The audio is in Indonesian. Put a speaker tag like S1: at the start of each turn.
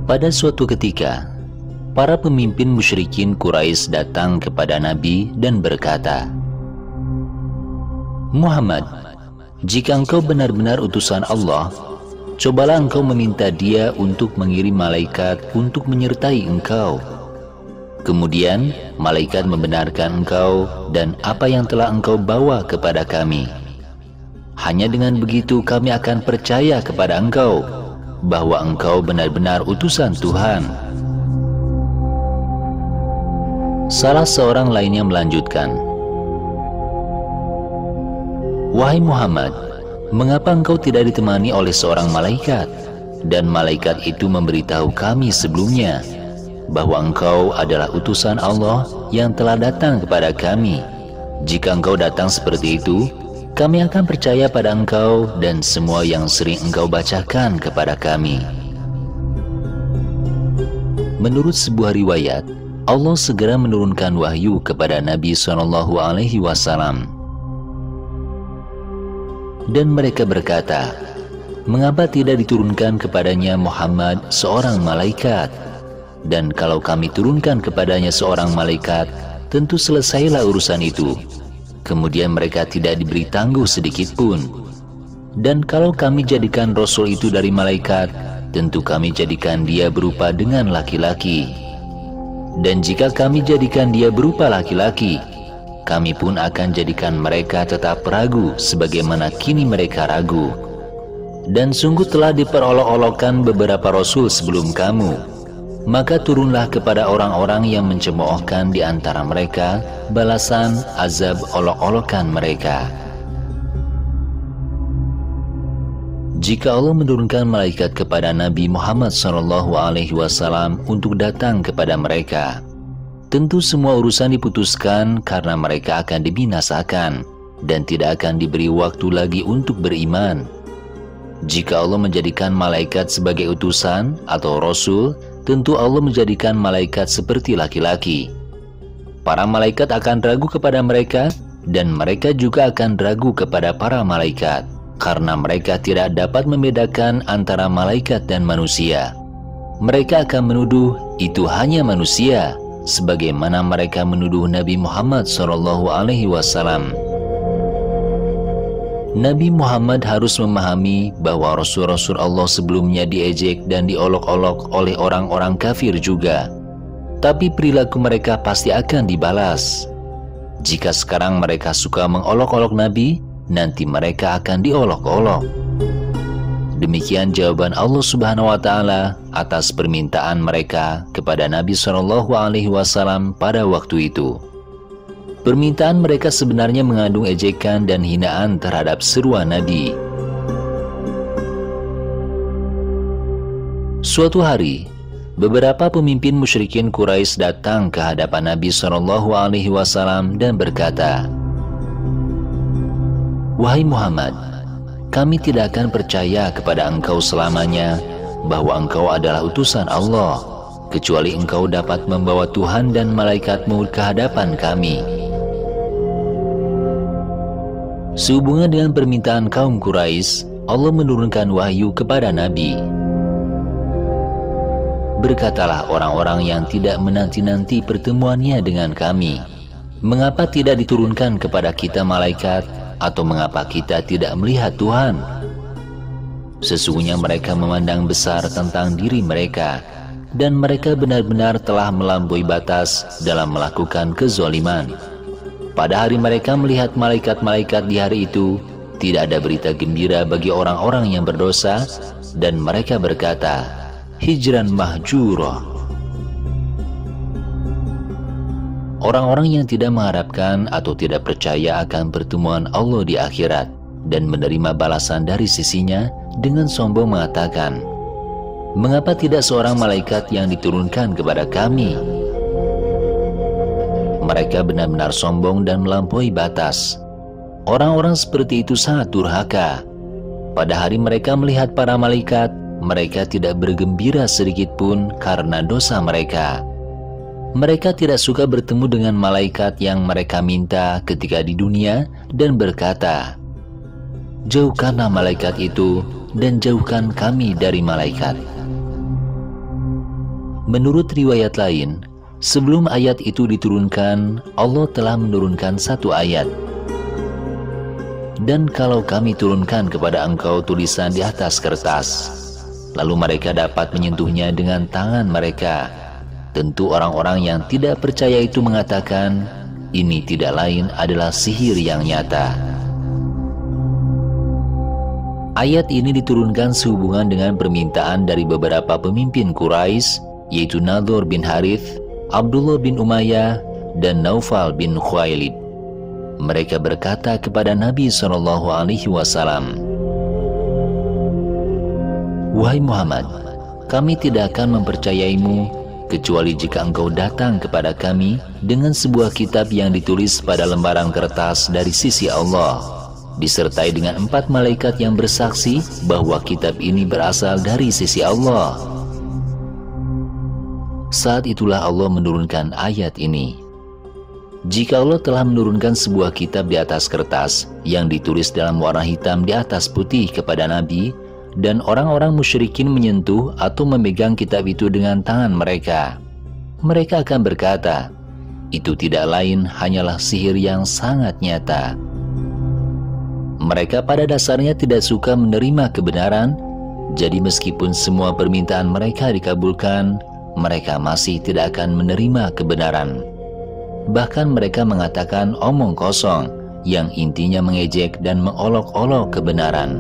S1: Pada suatu ketika, para pemimpin musyrikin Quraisy datang kepada Nabi dan berkata, "Muhammad, jika engkau benar-benar utusan Allah, cobalah engkau meminta Dia untuk mengirim malaikat untuk menyertai engkau. Kemudian malaikat membenarkan engkau dan apa yang telah engkau bawa kepada kami. Hanya dengan begitu kami akan percaya kepada engkau bahwa engkau benar-benar utusan Tuhan." Salah seorang lainnya melanjutkan, "Wahai Muhammad, mengapa engkau tidak ditemani oleh seorang malaikat? Dan malaikat itu memberitahu kami sebelumnya bahwa engkau adalah utusan Allah yang telah datang kepada kami. Jika engkau datang seperti itu, kami akan percaya pada engkau dan semua yang sering engkau bacakan kepada kami." Menurut sebuah riwayat, Allah segera menurunkan wahyu kepada Nabi SAW. Dan mereka berkata, "Mengapa tidak diturunkan kepadanya Muhammad seorang malaikat? Dan kalau kami turunkan kepadanya seorang malaikat, tentu selesailah urusan itu. Kemudian mereka tidak diberi tangguh sedikit pun. Dan kalau kami jadikan Rasul itu dari malaikat, tentu kami jadikan dia berupa dengan laki-laki. Dan jika kami jadikan dia berupa laki-laki, kami pun akan jadikan mereka tetap ragu sebagaimana kini mereka ragu. Dan sungguh telah diperolok-olokkan beberapa Rasul sebelum kamu. Maka turunlah kepada orang-orang yang mencemoohkan di antara mereka balasan azab olok-olokan mereka." Jika Allah menurunkan malaikat kepada Nabi Muhammad SAW untuk datang kepada mereka, tentu semua urusan diputuskan karena mereka akan dibinasakan dan tidak akan diberi waktu lagi untuk beriman. Jika Allah menjadikan malaikat sebagai utusan atau Rasul, tentu Allah menjadikan malaikat seperti laki-laki. Para malaikat akan ragu kepada mereka dan mereka juga akan ragu kepada para malaikat, karena mereka tidak dapat membedakan antara malaikat dan manusia. Mereka akan menuduh itu hanya manusia, sebagaimana mereka menuduh Nabi Muhammad SAW. Nabi Muhammad harus memahami bahwa Rasul-Rasul Allah sebelumnya diejek dan diolok-olok oleh orang-orang kafir juga. Tapi perilaku mereka pasti akan dibalas. Jika sekarang mereka suka mengolok-olok Nabi, nanti mereka akan diolok-olok. Demikian jawaban Allah Subhanahu wa Ta'ala atas permintaan mereka kepada Nabi SAW pada waktu itu. Permintaan mereka sebenarnya mengandung ejekan dan hinaan terhadap seruan Nabi. Suatu hari, beberapa pemimpin musyrikin Quraisy datang ke hadapan Nabi SAW dan berkata, "Wahai Muhammad, kami tidak akan percaya kepada engkau selamanya bahwa engkau adalah utusan Allah, kecuali engkau dapat membawa Tuhan dan malaikatmu ke hadapan kami." Sehubungan dengan permintaan kaum Quraisy, Allah menurunkan wahyu kepada Nabi. Berkatalah orang-orang yang tidak menanti-nanti pertemuannya dengan kami, "Mengapa tidak diturunkan kepada kita malaikat? Atau mengapa kita tidak melihat Tuhan?" Sesungguhnya mereka memandang besar tentang diri mereka, dan mereka benar-benar telah melampaui batas dalam melakukan kezaliman. Pada hari mereka melihat malaikat-malaikat di hari itu, tidak ada berita gembira bagi orang-orang yang berdosa, dan mereka berkata, "Hijran mahjura." Orang-orang yang tidak mengharapkan atau tidak percaya akan pertemuan Allah di akhirat dan menerima balasan dari sisinya dengan sombong mengatakan, "Mengapa tidak seorang malaikat yang diturunkan kepada kami?" Mereka benar-benar sombong dan melampaui batas. Orang-orang seperti itu sangat durhaka. Pada hari mereka melihat para malaikat, mereka tidak bergembira sedikit pun karena dosa mereka. Mereka tidak suka bertemu dengan malaikat yang mereka minta ketika di dunia dan berkata, "Jauhkanlah malaikat itu dan jauhkan kami dari malaikat." Menurut riwayat lain, sebelum ayat itu diturunkan, Allah telah menurunkan satu ayat. Dan kalau kami turunkan kepada engkau tulisan di atas kertas, lalu mereka dapat menyentuhnya dengan tangan mereka, tentu orang-orang yang tidak percaya itu mengatakan, ini tidak lain adalah sihir yang nyata. Ayat ini diturunkan sehubungan dengan permintaan dari beberapa pemimpin Quraisy, yaitu Nadhr bin Harith, Abdullah bin Umayyah, dan Naufal bin Khuwailid. Mereka berkata kepada Nabi SAW, "Wahai Muhammad, kami tidak akan mempercayaimu kecuali jika engkau datang kepada kami dengan sebuah kitab yang ditulis pada lembaran kertas dari sisi Allah, disertai dengan 4 malaikat yang bersaksi bahwa kitab ini berasal dari sisi Allah." Saat itulah Allah menurunkan ayat ini. Jika Allah telah menurunkan sebuah kitab di atas kertas yang ditulis dalam warna hitam di atas putih kepada Nabi, dan orang-orang musyrikin menyentuh atau memegang kitab itu dengan tangan mereka, mereka akan berkata, itu tidak lain hanyalah sihir yang sangat nyata. Mereka pada dasarnya tidak suka menerima kebenaran, jadi meskipun semua permintaan mereka dikabulkan, mereka masih tidak akan menerima kebenaran. Bahkan mereka mengatakan omong kosong yang intinya mengejek dan mengolok-olok kebenaran.